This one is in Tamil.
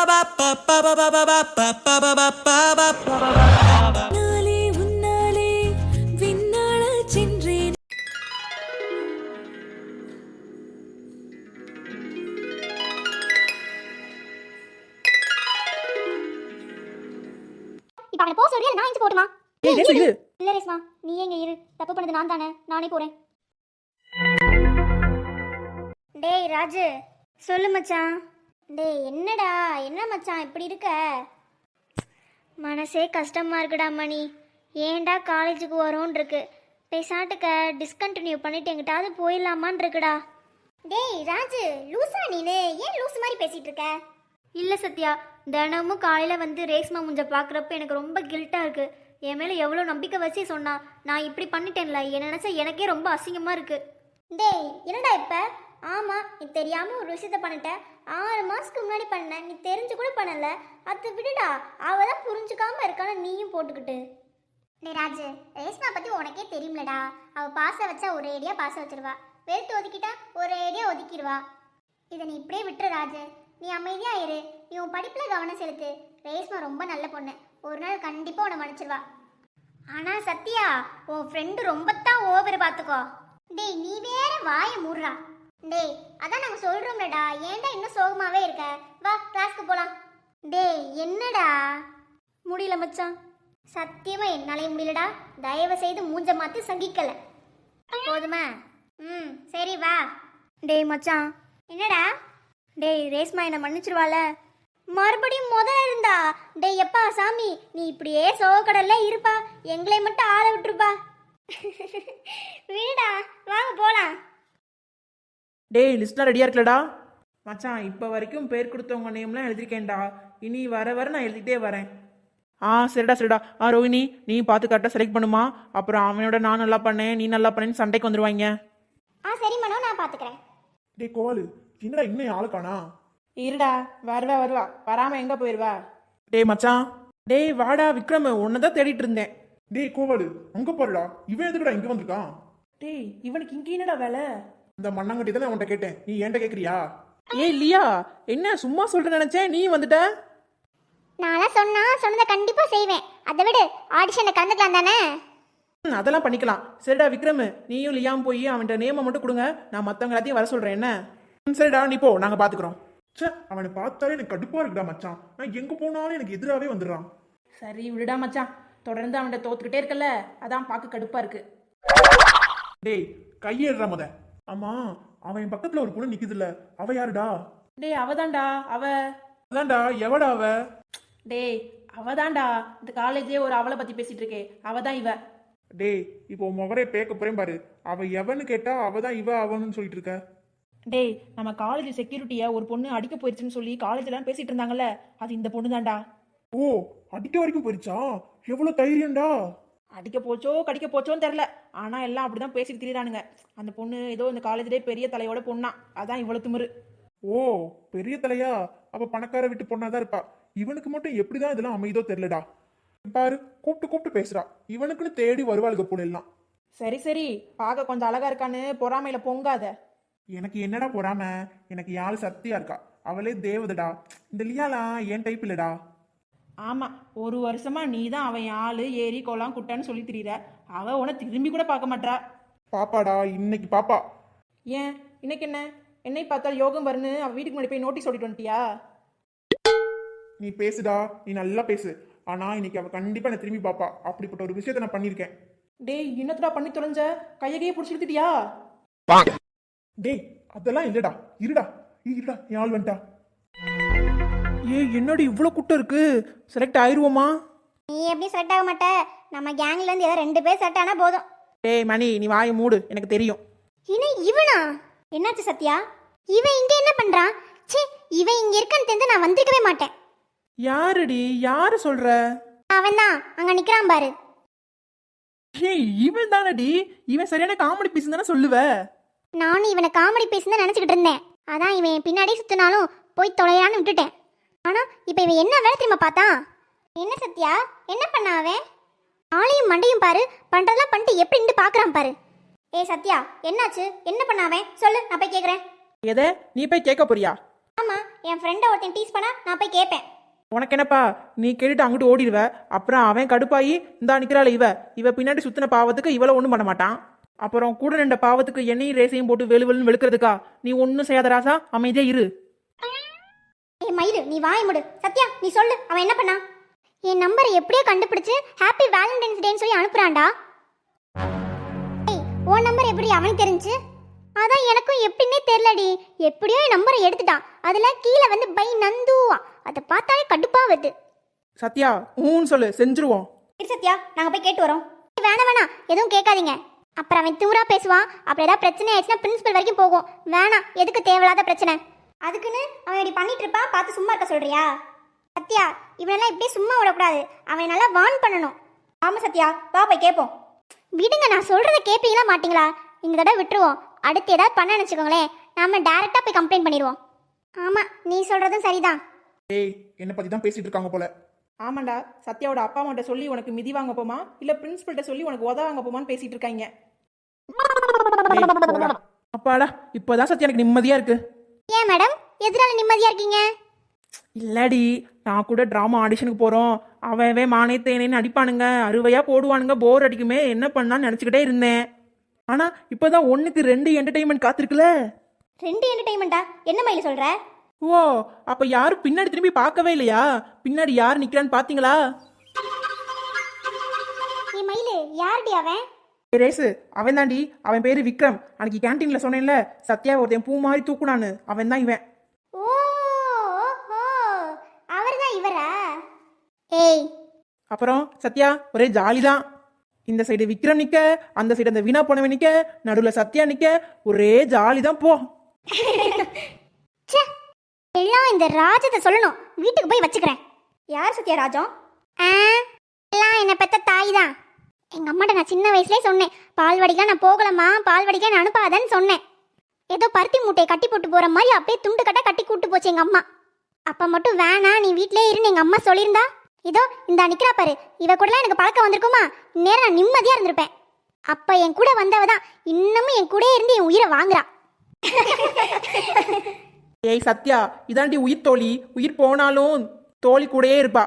இப்ப அவனை போக சொல்றியா நான் இங்க போடுமா? ஏய் ரேசு இரு. இல்ல ரேஸ்மா, நீ எங்க இரு. தப்பு பண்ணது நான் தானே, நானே போறேன். டேய் ராஜு, சொல்லு மச்சான். டேய் என்னடா, என்ன மச்சான் இப்படி இருக்க? மனசே கஷ்டமா இருக்குடா மணி. ஏன்டா காலேஜுக்கு வரோன்னு இருக்கு. பேசாட்டுக்க டிஸ்கண்டினியூ பண்ணிட்டு எங்கிட்டாவது போயிடலாமான்னு இருக்குடா. டேய் ராஜு, லூசா நீனு? ஏன் லூஸ் மாதிரி பேசிட்டு இருக்க? இல்லை சத்யா, தினமும் காலையில் வந்து ரேஸ்மா முஞ்ச பார்க்குறப்ப எனக்கு ரொம்ப கில்ட்டாக இருக்குது. என் மேலே எவ்வளோ நம்பிக்கை வச்சு சொன்னா, நான் இப்படி பண்ணிட்டேன்ல, என்ன நினச்சா எனக்கே ரொம்ப அசிங்கமாக இருக்குது. டேய் என்னடா இப்போ? ஆமாம், நீ தெரியாமல் ஒரு விஷயத்த பண்ணிட்டேன். 6 மாதத்துக்கு முன்னாடி பண்ண, நீ தெரிஞ்சு கூட பண்ணலை. அது விடுடா, அவள் தான் புரிஞ்சுக்காம இருக்கான நீயும் போட்டுக்கிட்டு. டேய் ராஜு, ரேஸ்மா பற்றி உனக்கே தெரியும்லடா. அவள் பாச வச்சா ஒரே ஏடியாக பாச வச்சிருவா, வெறுத்து ஒதுக்கிட்டா ஒரே ஏடியாக ஒதுக்கிடுவா. இதை நீ இப்படியே விட்டுரு ராஜு. நீ அமைதியா இரு. நீ உன் படிப்புல கவனம் செலுத்து. ரேஸ்மா ரொம்ப நல்ல பொண்ணு, ஒரு நாள் கண்டிப்பா உன்னை மன்னிச்சிருவா. ஆனா சத்யா, உன் ஃப்ரெண்டு ரொம்ப தான் ஓவர் பாத்துக்கோ. டேய் நீ வேற வாய மூடுறா. டேய் அதான் நாங்க சொல்றோம்லடா, ஏன்டா இன்னும் சோகமாவே இருக்க? வா கிளாஸ்க்கு போலாம். டேய் என்னடா? முடியல மச்சான், சத்தியமா என்னாலே முடியலடா. தயவு செய்து மூஞ்ச மாத்தி சகிக்கல போதுமா? சரி வா. டேய் மச்சான். என்னடா? டேய் ரேஸ்மா என்ன மன்னிச்சிருவாள? மறுபடியும் முதல்ல இருந்தா? டேய் எப்பா சாமி, நீ இப்படியே சோகக்கடல்ல இருப்பா, எங்களை மட்டும் ஆள விட்டுருப்பா. வீடா வாங்க போலாம். டேய் லிஸ்ட்லாம் ரெடியா இருக்கலடா மச்சான். இப்போ வரைக்கும் பேர் கொடுத்தவங்க நேம்லாம் எழுதிருக்கேன்டா. இனி வர நான் எழுதிட்டே வரேன். சரிடா. ரோஹிணி, நீ பார்த்து கரெக்டாக செலக்ட் பண்ணுமா. அப்புறம் அவனோட நான் நல்லா பண்ணேன், நீ நல்லா பண்ணேன்னு சண்டைக்கு வந்துருவாங்க. சரி மனோ, நான் பார்த்துக்கிறேன். டேய் கோவாலு, என்னடா இன்னும் ஆளுக்கானா? இருடா, வருவா. வராம எங்க போயிருவா? டேய் மச்சான். டேய் வாடா விக்ரம், உன்னதான் தேடிட்டு இருந்தேன். டேய் கோவாலு, அங்க பாருடா. இவன் எதுக்குடா இங்க வந்திருக்கான்? டேய் இவனுக்கு இங்க என்னடா வேலை? இந்த மண்ணாங்கட்டி தானே உன்கிட்ட கேட்டேன், நீ ஏன்ட்ட கேக்குறியா? ஏய் லியா, என்ன சும்மா சொல்ற நினைச்சேன், நீ வந்துட்ட. நான்லாம் சொன்னதை கண்டிப்பா செய்வேன். அதை விடு, ஆடிஷன்ல கலந்துக்கலாம் தானே? அதெல்லாம் பண்ணிக்கலாம். சரிடா விக்ரம், நீயும் லியாவும் போய் அவன்கிட்ட நேமை மட்டும் கொடுங்க, நான் மற்றவங்க எல்லாத்தையும் வர சொல்றேன். என்ன? சரிடா நீ போ, நாங்க பாத்துக்கிறோம். சே, அவனை பார்த்தாலே எனக்கு கடுப்பா இருக்குடா மச்சான். நான் எங்க போனாலும் எனக்கு எதிராவே வந்துடுறான். சரி விடுடா மச்சான், தொடர்ந்து அவன்கிட்ட தோத்துக்கிட்டே இருக்கல, அதான் பார்க்க கடுப்பா இருக்கு. டேய் கையேடுறா முத. ஆமா, அவன் பக்கத்துல ஒரு பொண்ணு நிக்குதுல்ல, அவ யாருடா? டேய் அவதான்டா. அதான்டா. எவடா அவ? டேய் அவதான்டா, இந்த காலேஜே ஒரு அவளை பத்தி பேசிட்டு இருக்கே, அவதான் இவ. டேய் இப்போ முகரே பேக்க போறேன் பாரு. அவ எவன்னு கேட்டா அவதான் இவ அவன்னு சொல்லிட்டு இருக்க. டேய் நம்ம காலேஜ் செக்யூரிட்டிய ஒரு பொண்ணு அடிக்க போயிருச்சுன்னு சொல்லி காலேஜ்லாம் பேசிட்டு இருந்தாங்கல்ல, அது இந்த பொண்ணு தான்டா. ஓ, அடிக்க வரைக்கும் போயிருச்சா? எவ்வளவு தைரியம்டா. அடிக்க போச்சோ கடிக்க போச்சோன்னு தெரியல, ஆனா எல்லாம் அப்படிதான் பேசிட்டு திரியிறானுங்க. அந்த பொண்ணு ஏதோ இந்த காலேஜ்லேயே பெரிய தலையோட பொண்ணா, அதான் இவ்வளவு திமிரு. ஓ பெரிய தலையா? அவ பணக்கார வீட்டு பொண்ணாதான் இருப்பா. இவனுக்கு மட்டும் எப்படிதான் இதெல்லாம் அமைதோ தெரியலடா. பாரு, கூப்பிட்டு பேசுறா. இவனுக்குன்னு தேடி வருவாளுக போல எல்லாம். சரி பார்க்க கொஞ்சம் அழகா இருக்கான்னு பொறாமையில பொங்காத. எனக்கு என்னடா பொறாம? எனக்கு யாழ் சத்தியா இருக்கா, அவளே தேவதடா. இந்த லியாலாம் என் டைப் இல்லடா. ஆமா, ஒரு வருஷமா நீ தான் அவன் ஆளு ஏரி கோலாம் குட்டான்னு சொல்லி திரியிற, அவ உன திரும்பி கூட பார்க்க மாட்டா. பாப்பாடா, இன்னைக்கு பாப்பா. ஏன் இன்னைக்கு என்ன? என்னை பார்த்தா யோகம் வருன்னு அவ வீட்டுக்கு முன்னாடி போய் நோட்டீஸ் ஓட்டிட்டு வந்துட்டியா? நீ பேசுடா, நீ நல்லா பேசு. ஆனா இன்னைக்கு அவ கண்டிப்பா என்ன திரும்பி பாப்பா. அப்படிப்பட்ட ஒரு விஷயத்த நான் பண்ணிருக்கேன். டேய் என்னத்தடா பண்ணி தொலைஞ்ச? கையகையே பிடிச்சிருக்கிட்டியா? டேய் அதெல்லாம் இல்லடா. இருடா என் ஆள் வந்துட்டா. என்னடி இவ்வளவு கூட்டம் இருக்கு, செலக்ட் ஆயிருவோமா? நீ எப்படி செலக்ட் ஆக மாட்ட? நம்ம கேங்ல இருந்து ஏதோ 2 பேர் செலக்ட் ஆனா போதும். டேய் மணி, நீ வாயை மூடு, எனக்கு தெரியும். இவனா? என்னாச்சு சத்யா? இவன் இங்க என்ன பண்றான்? ச்சே, இவன் இங்க இருக்கன்னு தெரிஞ்சு நான் வந்திருக்கவே மாட்டேன். யாருடி? யாரு சொல்ற? அவன் தான் அங்க நிக்கிறான் பாரு. இவன் தானடி. இவன் சரியான காமெடி பீஸ் தானே சொல்லுவ. நானும் இவனை காமெடி பீஸ் தான் நினைச்சுக்கிட்டு இருந்தேன். அதான் இவன் பின்னாடி சுத்தினாலும் போய் தொலையான்னு விட்டுட்டேன். ஆனா இப்ப இவன் என்ன வேலை திரும்ப பார்த்தான்? என்ன சத்யா, என்ன பண்ண அவன்? ஆளையும் மண்டையும் பாரு, பண்றதெல்லாம் பண்ணிட்டு எப்படி நின்று பாக்குறான் பாரு. ஏ சத்யா, என்னாச்சு? என்ன பண்ண அவன்? சொல்லு, நான் போய் கேக்குறேன். எதை? நீ போய் கேட்க போறியா? ஆமா, என் ஃப்ரெண்டை ஒருத்தன் டீஸ் பண்ணா நான் போய் கேட்பேன். உனக்கு என்னப்பா, நீ கேட்டுட்டு அங்கிட்டு ஓடிடுவ. அப்புறம் அவன் கடுப்பாயி இந்தா நிற்கிறாள் இவ பின்னாடி சுத்தின பாவத்துக்கு இவளை ஒன்றும் பண்ண மாட்டான். அப்புறம் கூட நின்ற பாவத்துக்கு எண்ணெயும் ரேசையும் போட்டு வெளுவெளுன்னு வெளுக்கிறதுக்கா? நீ ஒன்றும் செய்யாத ராசா, அமைதியா இரு. ஏய் மயிலு, நீ வாய் மூடு. சத்யா, நீ சொல்லு, அவன் என்ன பண்ணா? என் நம்பரை எப்படியோ கண்டுபிடிச்சு ஹாப்பி வேலண்டைன்ஸ் டேன்னு சொல்லி அனுப்புறான்டா. ஏய், உன் நம்பர் எப்படி அவனுக்கு தெரிஞ்சு? அதான் எனக்கும் எப்படின்னே தெரியலடி. எப்படியோ என் நம்பரை எடுத்துட்டான். அதுல கீழே வந்து பை நந்துவா. அதை பார்த்தாலே கடுப்பா வருது. சத்யா, ஊன்னு சொல்லு, செஞ்சிருவோம். இரு சத்யா, நாங்க போய் கேட்டு வரோம். வேணாம், எதுவும் கேட்காதீங்க. அப்புறம் அவன் தூரா பேசுவான். அப்புறம் ஏதாவது பிரச்சனை ஆயிடுச்சுன்னா பிரின்சிபல் வரைக்கும் போகும். வேணாம், எதுக்கு தேவையில்லாத பிரச்சனை? அதுக்குன்னு அவன் இப்படி பண்ணிட்டு இருப்பா, பார்த்து சும்மா இருக்க சொல்றியா? சத்யா, இவனெல்லாம் இப்படியே சும்மா விடக்கூடாது. அவன் நல்லா வார்ன் பண்ணணும். ஆமா சத்யா, வா போய் கேட்போம். விடுங்க, நான் சொல்றத கேட்பீங்களா மாட்டீங்களா? இந்த தடவை விட்டுருவோம். அடுத்து ஏதாவது பண்ண நினச்சிக்கோங்களேன், நாம டைரக்டா போய் கம்ப்ளைண்ட் பண்ணிடுவோம். ஆமா, நீ சொல்றதும் சரிதான். ஏய், என்னை பத்தி தான் பேசிட்டு இருக்காங்க போல. ஆமாண்டா, சத்யாவோட அப்பா அம்மாட்ட சொல்லி உனக்கு மிதி வாங்க போமா, இல்ல பிரின்சிபல்கிட்ட சொல்லி உனக்கு உத வாங்க போமான்னு பேசிட்டு இருக்காங்க. அப்பாடா, இப்பதான் சத்யா எனக்கு நிம்மதியா இருக்கு. ஏன் மேடம், எதனால நிம்மதியா இருக்கீங்க? இல்லடி, நான் கூட டிராமா ஆடிஷனுக்கு போறோம். அவன் மானே தேனேன்னு அடிப்பானுங்க, அறுவையா போடுவானுங்க, போர் அடிக்குமே, என்ன பண்ணான்னு நினைச்சுக்கிட்டே இருந்தேன். ஆனா இப்பதான் 1க்கு 2 என்டர்டைன்மெண்ட் காத்திருக்குல. 2 என்டர்டைன்மெண்டா? என்ன மயில சொல்ற? ஓ, அப்ப யாரும் பின்னாடி திரும்பி பார்க்கவே இல்லையா? பின்னாடி யார் நிக்கிறான்னு பாத்தீங்களா? நீ மயிலு, யாருடி அவன்? ரேசு, அவன் தாண்டி. அவன் பேரு விக்ரம். அன்னைக்கு கேன்டீன்ல சொன்னேன்ல, சத்யா ஒருத்தன் பூ மாதிரி தூக்குனான்னு, அவன் தான் இவன். ஓஹோ, அவர்தான் இவரா? ஏய், அப்புறம் சத்யா ஒரே ஜாலி தான். இந்த சைடு விக்ரம் நிக்க, அந்த சைடு அந்த வீணா போனவன் நிக்க, நடுவுல சத்யா நிக்க, ஒரே ஜாலி தான் போ. எல்லாம் இந்த ராஜத்தை சொல்லணும். வீட்டுக்கு போய் வச்சுக்கிறேன். யார் சத்யா ராஜம்? எல்லாம் என்னை பெத்த தாய் தான். எங்க அம்மாட்ட நான் சின்ன வயசுலேயே சொன்னேன், பால்வாடிக்கா நான் போகலம்மா, பால்வாடிக்கா நான் அனுப்பாதன்னு சொன்னேன். ஏதோ பருத்தி மூட்டையை கட்டி போட்டு போற மாதிரி அப்படியே துண்டு கட்ட கட்டி கூட்டு போச்சு எங்க அம்மா. அப்ப மட்டும் வேணாம், நீ வீட்லயே இருந்து எங்க அம்மா சொல்லியிருந்தா, இதோ இந்த நிக்கிறா பாரு, இவ கூடலாம் எனக்கு பழக்கம் வந்திருக்குமா, இந்நேரம் நான் நிம்மதியா இருந்திருப்பேன். அப்ப என் கூட வந்தவதான் இன்னமும் என் கூட இருந்து என் உயிரை வாங்குறா. ஏய் சத்யா, இதாண்டி உயிர் தோழி. உயிர் போனாலும் தோழி கூடயே இருப்பா.